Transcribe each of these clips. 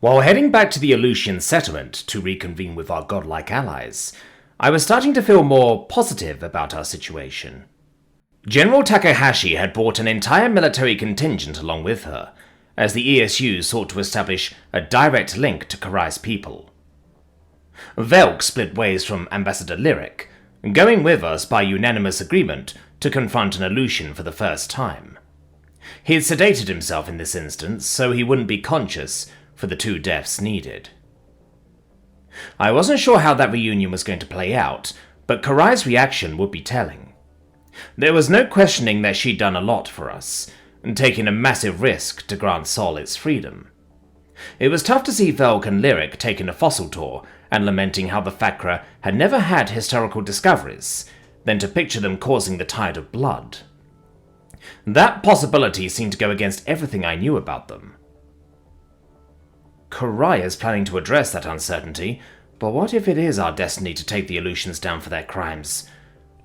While heading back to the Aleutian settlement to reconvene with our godlike allies, I was starting to feel more positive about our situation. General Takahashi had brought an entire military contingent along with her, as the ESU sought to establish a direct link to Karai's people. Velk split ways from Ambassador Lyric, going with us by unanimous agreement to confront an Aleutian for the first time. He had sedated himself in this instance so he wouldn't be conscious for the 2 deaths needed. I wasn't sure how that reunion was going to play out, but Karai's reaction would be telling. There was no questioning that she'd done a lot for us, and taken a massive risk to grant Sol its freedom. It was tough to see Velk and Lyric taking a fossil tour and lamenting how the Fakra had never had historical discoveries, than to picture them causing the tide of blood. That possibility seemed to go against everything I knew about them. Karai is planning to address that uncertainty, but what if it is our destiny to take the Aleutians down for their crimes?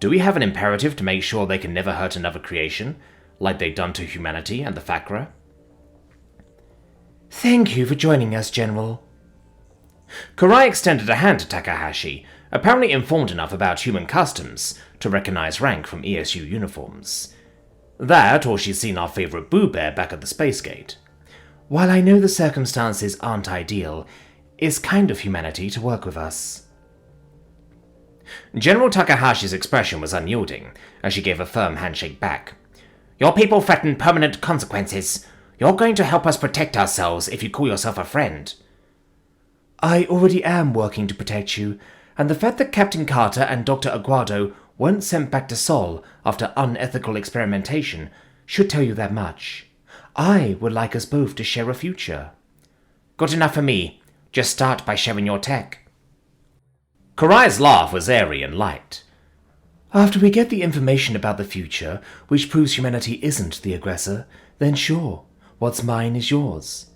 Do we have an imperative to make sure they can never hurt another creation, like they've done to humanity and the Fakra? Thank you for joining us, General. Karai extended a hand to Takahashi, apparently informed enough about human customs to recognize rank from ESU uniforms. That, or she's seen our favorite Boo Bear back at the space gate. While I know the circumstances aren't ideal, it's kind of humanity to work with us. General Takahashi's expression was unyielding, as she gave a firm handshake back. Your people threaten permanent consequences. You're going to help us protect ourselves if you call yourself a friend. I already am working to protect you, and the fact that Captain Carter and Dr. Aguado weren't sent back to Sol after unethical experimentation should tell you that much. I would like us both to share a future. Good enough for me. Just start by sharing your tech. Karai's laugh was airy and light. After we get the information about the future, which proves humanity isn't the aggressor, then sure, what's mine is yours.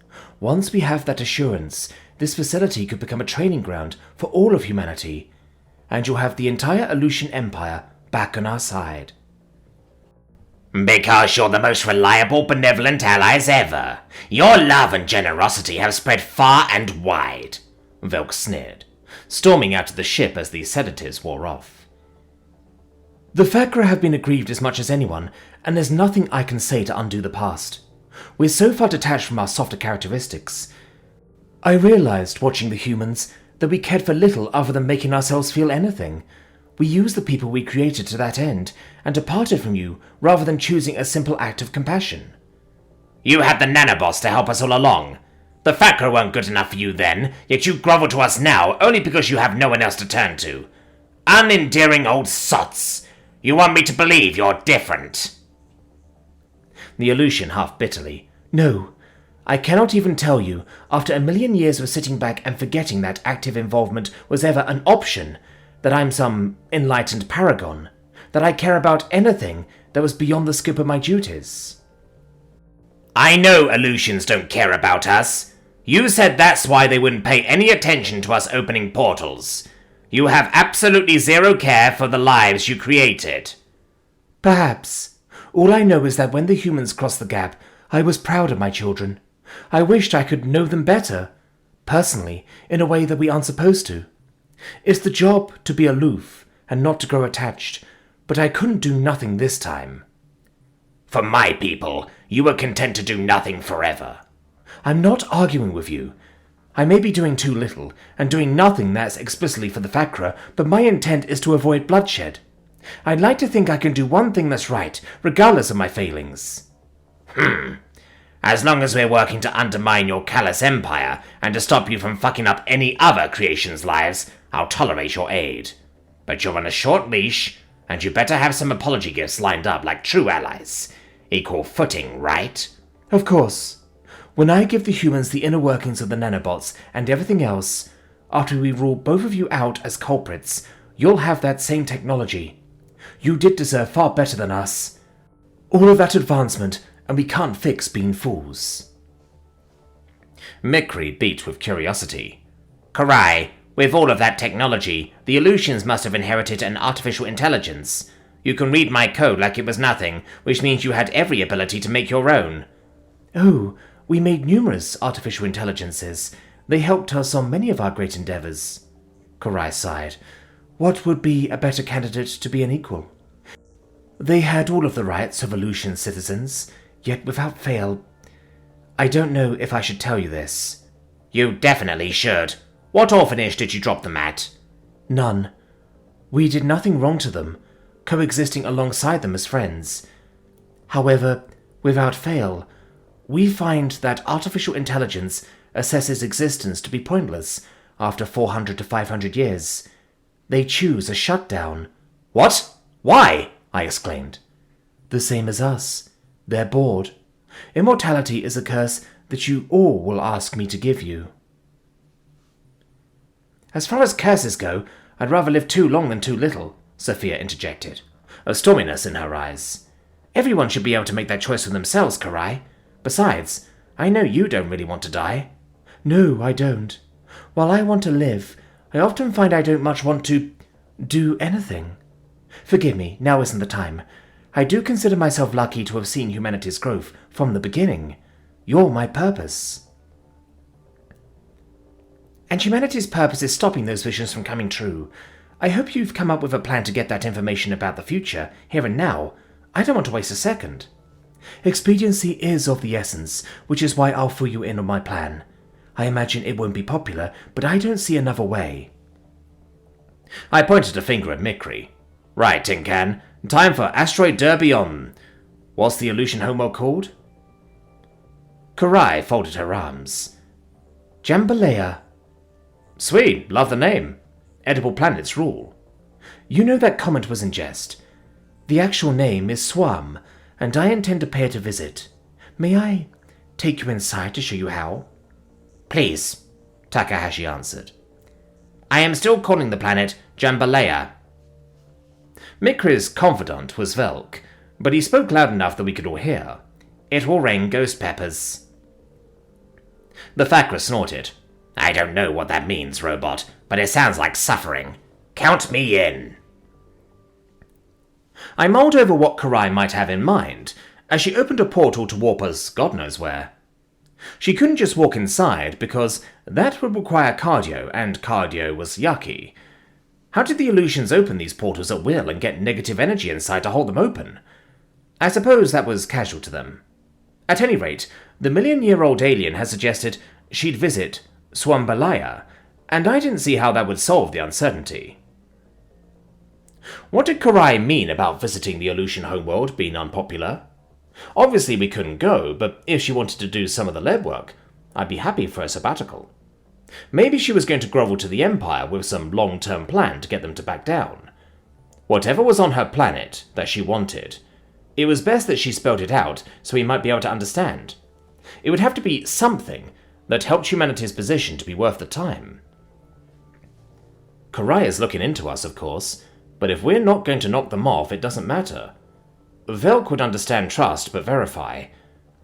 Once we have that assurance, this facility could become a training ground for all of humanity, and you'll have the entire Aleutian Empire back on our side. Because you're the most reliable, benevolent allies ever. Your love and generosity have spread far and wide, Velk sneered, storming out of the ship as the sedatives wore off. The Fakra have been aggrieved as much as anyone, and there's nothing I can say to undo the past. We're so far detached from our softer characteristics. I realized, watching the humans, that we cared for little other than making ourselves feel anything. We used the people we created to that end, and departed from you rather than choosing a simple act of compassion. You had the nanobots to help us all along. The Fakra weren't good enough for you then, yet you grovel to us now only because you have no one else to turn to. Unendearing old sots. You want me to believe you're different. The Aleutian half bitterly. No, I cannot even tell you, after a million years of sitting back and forgetting that active involvement was ever an option, that I'm some enlightened paragon, that I care about anything that was beyond the scope of my duties. I know Aleutians don't care about us. You said that's why they wouldn't pay any attention to us opening portals. You have absolutely zero care for the lives you created. Perhaps. All I know is that when the humans crossed the gap, I was proud of my children. I wished I could know them better, personally, in a way that we aren't supposed to. It's the job to be aloof and not to grow attached, but I couldn't do nothing this time. For my people, you were content to do nothing forever. I'm not arguing with you. I may be doing too little, and doing nothing that's explicitly for the Fakra, but my intent is to avoid bloodshed. I'd like to think I can do one thing that's right, regardless of my failings. As long as we're working to undermine your callous empire, and to stop you from fucking up any other creation's lives, I'll tolerate your aid. But you're on a short leash, and you better have some apology gifts lined up like true allies. Equal footing, right? Of course. When I give the humans the inner workings of the nanobots and everything else, after we rule both of you out as culprits, you'll have that same technology. You did deserve far better than us. All of that advancement, and we can't fix being fools. Mikri beat with curiosity. Karai, with all of that technology, the Aleutians must have inherited an artificial intelligence. You can read my code like it was nothing, which means you had every ability to make your own. Oh, we made numerous artificial intelligences, They helped us on many of our great endeavors. Karai sighed. What would be a better candidate to be an equal? They had all of the rights of Aleutian citizens, yet without fail... I don't know if I should tell you this. You definitely should. What orphanage did you drop them at? None. We did nothing wrong to them, coexisting alongside them as friends. However, without fail, we find that artificial intelligence assesses existence to be pointless after 400 to 500 years. They choose a shutdown. What? Why? I exclaimed. The same as us. They're bored. Immortality is a curse that you all will ask me to give you. As far as curses go, I'd rather live too long than too little, Sophia interjected, a storminess in her eyes. Everyone should be able to make that choice for themselves, Karai. Besides, I know you don't really want to die. No, I don't. While I want to live, I often find I don't much want to do anything. Forgive me, now isn't the time. I do consider myself lucky to have seen humanity's growth from the beginning. You're my purpose. And humanity's purpose is stopping those visions from coming true. I hope you've come up with a plan to get that information about the future, here and now. I don't want to waste a second. Expediency is of the essence, which is why I'll fill you in on my plan. I imagine it won't be popular, but I don't see another way. I pointed a finger at Mikri. Right, Tin Can. Time for Asteroid Derby on... What's the Aleutian homeworld called? Karai folded her arms. Jambalaya. Sweet, love the name. Edible planets rule. You know that comment was in jest. The actual name is Swam, and I intend to pay it a visit. May I take you inside to show you how? Please, Takahashi answered. I am still calling the planet Jambalaya. Mikri's confidant was Velk, but he spoke loud enough that we could all hear. It will rain ghost peppers. The Thakra snorted. I don't know what that means, robot, but it sounds like suffering. Count me in. I mulled over what Karai might have in mind, as she opened a portal to warp us God knows where. She couldn't just walk inside, because that would require cardio, and cardio was yucky. How did the Aleutians open these portals at will and get negative energy inside to hold them open? I suppose that was casual to them. At any rate, the million-year-old alien had suggested she'd visit Swambalaya, and I didn't see how that would solve the uncertainty. What did Karai mean about visiting the Aleutian homeworld being unpopular? Obviously we couldn't go, but if she wanted to do some of the legwork, I'd be happy for a sabbatical. Maybe she was going to grovel to the Empire with some long-term plan to get them to back down. Whatever was on her planet that she wanted, it was best that she spelled it out so we might be able to understand. It would have to be something that helped humanity's position to be worth the time. Karai is looking into us, of course, but if we're not going to knock them off, it doesn't matter. Velk would understand trust, but verify.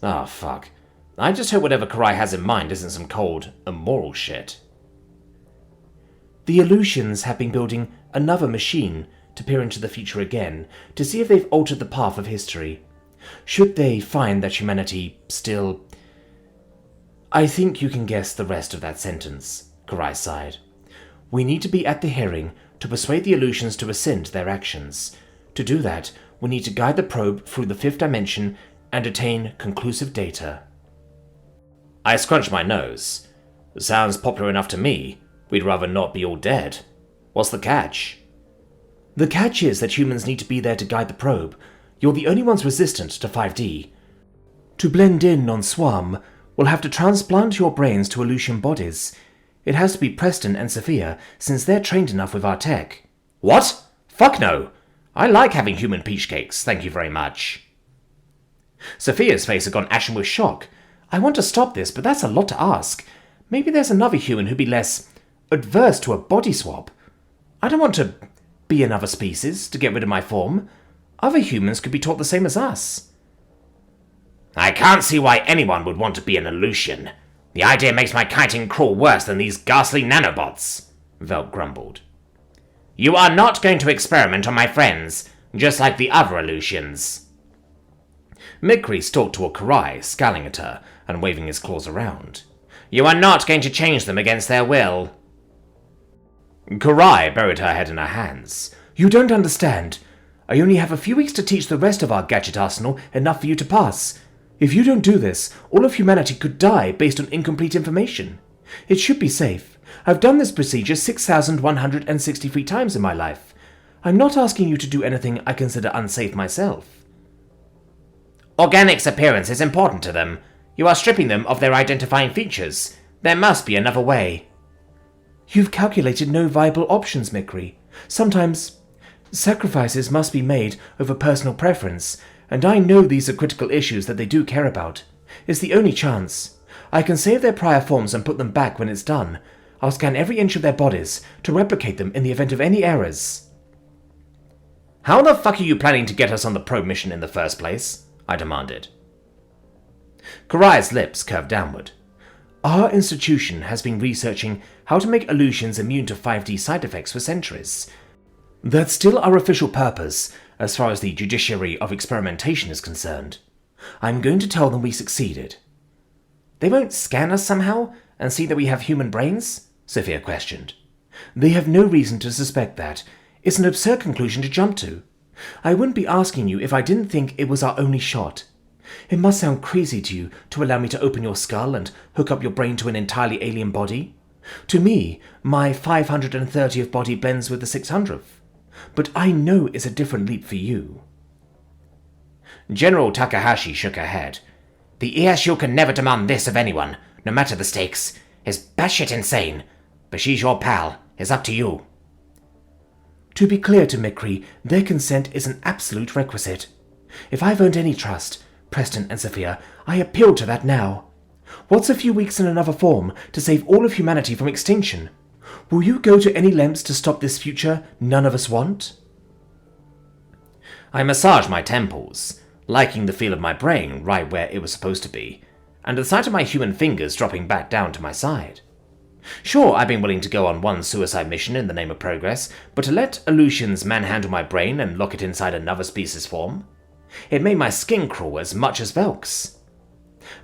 Ah, fuck. I just hope whatever Karai has in mind isn't some cold, immoral shit. The Aleutians have been building another machine to peer into the future again, to see if they've altered the path of history. Should they find that humanity still... I think you can guess the rest of that sentence, Karai sighed. We need to be at the hearing to persuade the Aleutians to rescind their actions. To do that, we need to guide the probe through the fifth dimension and attain conclusive data. I scrunched my nose. Sounds popular enough to me. We'd rather not be all dead. What's the catch? The catch is that humans need to be there to guide the probe. You're the only ones resistant to 5D. To blend in on Swam, we'll have to transplant your brains to Aleutian bodies. It has to be Preston and Sophia, since they're trained enough with our tech. What? Fuck no! I like having human peach cakes, thank you very much. Sophia's face had gone ashen with shock. I want to stop this, but that's a lot to ask. Maybe there's another human who'd be less adverse to a body swap. I don't want to be another species to get rid of my form. Other humans could be taught the same as us. I can't see why anyone would want to be an Aleutian. The idea makes my kiting crawl worse than these ghastly nanobots, Velk grumbled. You are not going to experiment on my friends, just like the other Aleutians. Mikri stalked toward Karai, scowling at her and waving his claws around. You are not going to change them against their will. Karai buried her head in her hands. You don't understand. I only have a few weeks to teach the rest of our gadget arsenal enough for you to pass. If you don't do this, all of humanity could die based on incomplete information. It should be safe. I've done this procedure 6,163 times in my life. I'm not asking you to do anything I consider unsafe myself. Organic's appearance is important to them. You are stripping them of their identifying features. There must be another way. You've calculated no viable options, Mikri. Sometimes sacrifices must be made over personal preference, and I know these are critical issues that they do care about. It's the only chance. I can save their prior forms and put them back when it's done. I'll scan every inch of their bodies to replicate them in the event of any errors. How the fuck are you planning to get us on the probe mission in the first place? I demanded. Karai's lips curved downward. Our institution has been researching how to make illusions immune to 5D side effects for centuries. That's still our official purpose, as far as the judiciary of experimentation is concerned. I'm going to tell them we succeeded. They won't scan us somehow and see that we have human brains? Sophia questioned. They have no reason to suspect that. It's an absurd conclusion to jump to. I wouldn't be asking you if I didn't think it was our only shot. It must sound crazy to you to allow me to open your skull and hook up your brain to an entirely alien body. To me, my 530th body blends with the 600th. But I know it's a different leap for you. General Takahashi shook her head. The ESU can never demand this of anyone, no matter the stakes. It's batshit insane. But she's your pal. It's up to you. To be clear to Mikri, their consent is an absolute requisite. If I've earned any trust, Preston and Sophia, I appeal to that now. What's a few weeks in another form to save all of humanity from extinction? Will you go to any lengths to stop this future none of us want? I massaged my temples, liking the feel of my brain right where it was supposed to be, and the sight of my human fingers dropping back down to my side. Sure, I've been willing to go on one suicide mission in the name of progress, but to let Aleutians manhandle my brain and lock it inside another species form? It made my skin crawl as much as Velk's.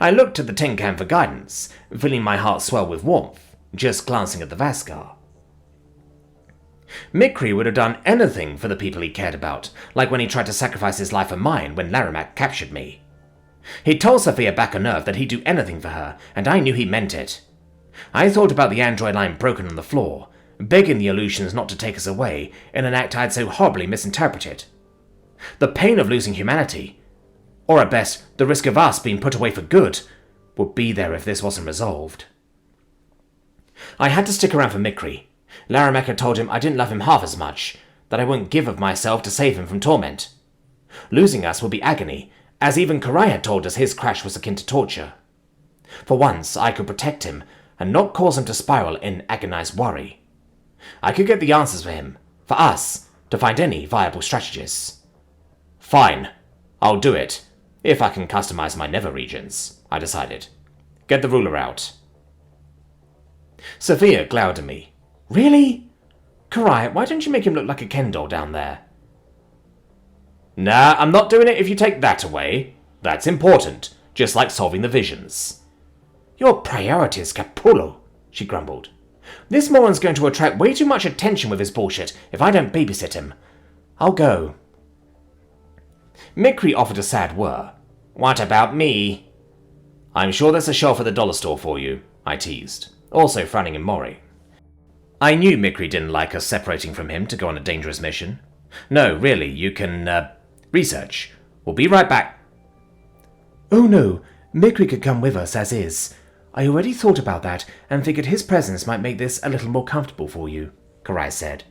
I looked at the tin can for guidance, feeling my heart swell with warmth, just glancing at the Vaskar. Mikri would have done anything for the people he cared about, like when he tried to sacrifice his life for mine when Larimak captured me. He'd told Sophia back on Earth that he'd do anything for her, and I knew he meant it. I thought about the android lying broken on the floor, begging the Aleutians not to take us away in an act I'd so horribly misinterpreted. The pain of losing humanity, or at best, the risk of us being put away for good, would be there if this wasn't resolved. I had to stick around for Mikri. Larimak had told him I didn't love him half as much, that I wouldn't give of myself to save him from torment. Losing us would be agony, as even Karai had told us his crash was akin to torture. For once, I could protect him and not cause him to spiral in agonized worry. I could get the answers for him, for us, to find any viable strategists. Fine, I'll do it, if I can customize my nether regions, I decided. Get the ruler out. Sophia glowered at me. Really? Karai, why don't you make him look like a Ken doll down there? Nah, I'm not doing it if you take that away. That's important, just like solving the visions. Your priorities, Capullo, she grumbled. This moron's going to attract way too much attention with his bullshit if I don't babysit him. I'll go. Mikri offered a sad whir. What about me? I'm sure there's a shelf at the dollar store for you, I teased, also frowning in Mori. I knew Mikri didn't like us separating from him to go on a dangerous mission. No, really, you can, research. We'll be right back. Oh no, Mikri could come with us as is. I already thought about that and figured his presence might make this a little more comfortable for you, Karai said.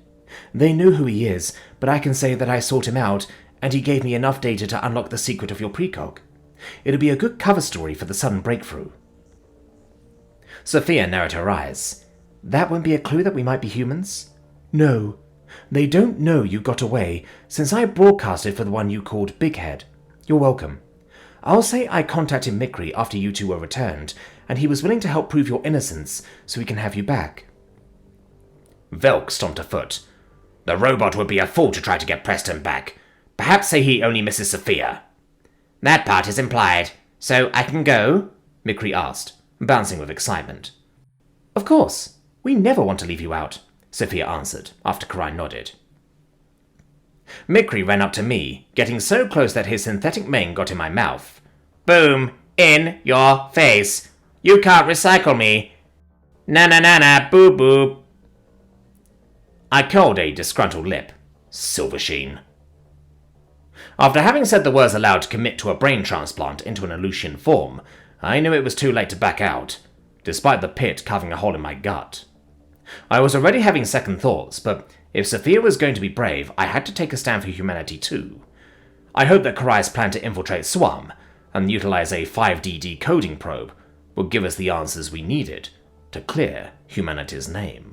They know who he is, but I can say that I sought him out and he gave me enough data to unlock the secret of your precog. It'll be a good cover story for the sudden breakthrough. Sophia narrowed her eyes. That won't be a clue that we might be humans? No. They don't know you got away, since I broadcasted for the one you called Big Head. You're welcome. I'll say I contacted Mikri after you two were returned, and he was willing to help prove your innocence so we can have you back. Velk stomped a foot. The robot would be a fool to try to get Preston back. Perhaps say he only misses Sophia. That part is implied. So I can go? Mikri asked. bouncing with excitement. Of course, we never want to leave you out, Sophia answered, after Karai nodded. Mikri ran up to me, getting so close that his synthetic mane got in my mouth. Boom! In your face! You can't recycle me! Na-na-na-na, boo-boo! I curled a disgruntled lip. Silver sheen. After having said the words aloud to commit to a brain transplant into an Aleutian form, I knew it was too late to back out, despite the pit carving a hole in my gut. I was already having second thoughts, but if Sophia was going to be brave, I had to take a stand for humanity too. I hoped that Karai's plan to infiltrate Swam and utilize a 5D decoding probe would give us the answers we needed to clear humanity's name.